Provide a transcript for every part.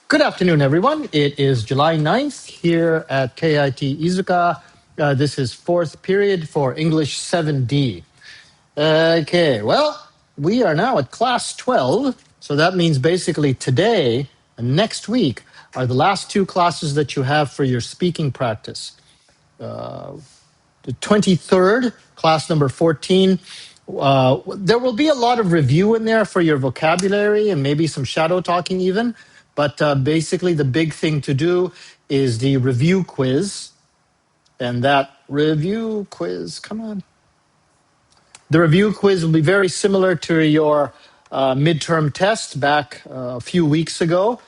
Good afternoon, everyone. It is July 9th here at KIT Iizuka. This is fourth period for English 7D. Okay, well, we are now at class 12, so that means basically today and next week are the last two classes that you have for your speaking practice. The 23rd, class number 14, there will be a lot of review in there for your vocabulary and maybe some shadow talking even. But basically, the big thing to do is the review quiz. And that review quiz, come on. The review quiz will be very similar to your midterm test back a few weeks ago.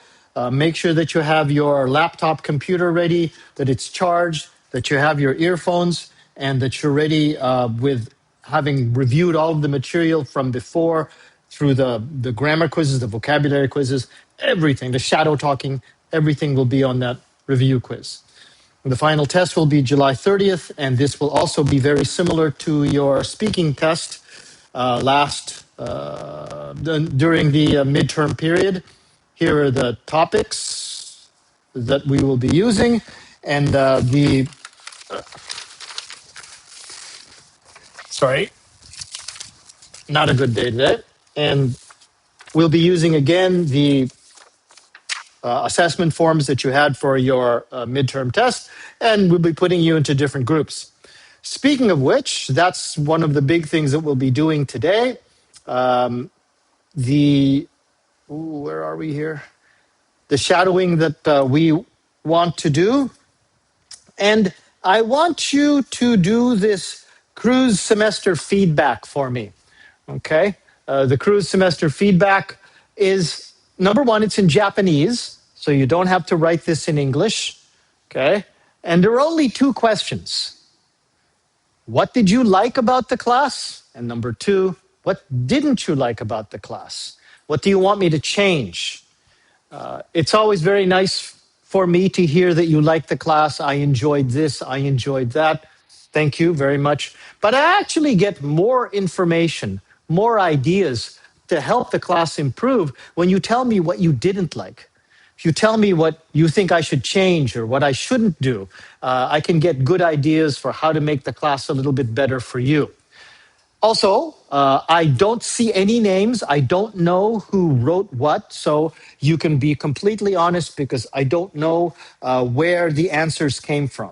Make sure that you have your laptop computer ready, that it's charged, that you have your earphones, and that you're ready with having reviewed all of the material from before through the grammar quizzes, the vocabulary quizzes, everything, the shadow talking, everything will be on that review quiz. The final test will be July 30th, and this will also be very similar to your speaking test during the midterm period. Here are the topics that we will be using, and sorry, not a good day today. And we'll be using again the assessment forms that you had for your midterm test, and we'll be putting you into different groups. Speaking of which, that's one of the big things that we'll be doing today. Where are we here? The shadowing that we want to do. And I want you to do this cruise semester feedback for me. Okay? The cruise semester feedback is, number one, it's in Japanese, so you don't have to write this in English. Okay? And there are only two questions. What did you like about the class? And number two, what didn't you like about the class? What do you want me to change? It's always very nice for me to hear that you like the class. I enjoyed this, I enjoyed that. Thank you very much. But I actually get more information, more ideas to help the class improve when you tell me what you didn't like. If you tell me what you think I should change or what I shouldn't do, I can get good ideas for how to make the class a little bit better for you. Also, I don't see any names. I don't know who wrote what, so you can be completely honest because I don't know where the answers came from.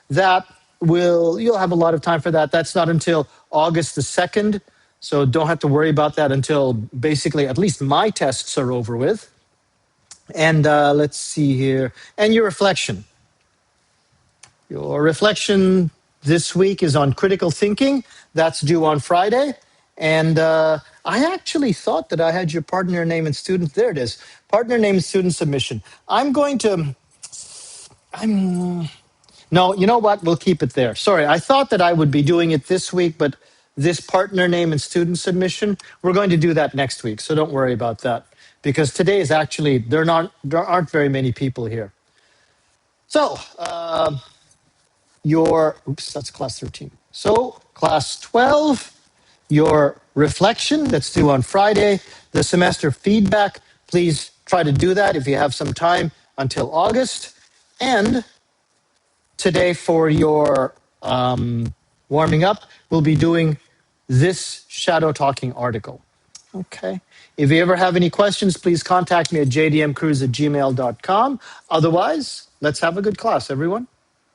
You'll have a lot of time for that. That's not until August the 2nd, so don't have to worry about that until basically at least my tests are over with. And let's see here. And your reflection. Your reflection this week is on critical thinking. That's due on Friday. And I actually thought that I had your partner name and student. There it is. Partner name and student submission. No, you know what? We'll keep it there. Sorry, I thought that I would be doing it this week, but this partner name and student submission, we're going to do that next week. So don't worry about that. Because today is actually, there aren't very many people here. So, that's class 13. So, class 12, your reflection, that's due on Friday. The semester feedback, please try to do that if you have some time until August. And today for your warming up, we'll be doing this shadow talking article. Okay. If you ever have any questions, please contact me at jdmcruz@gmail.com. Otherwise, let's have a good class, everyone.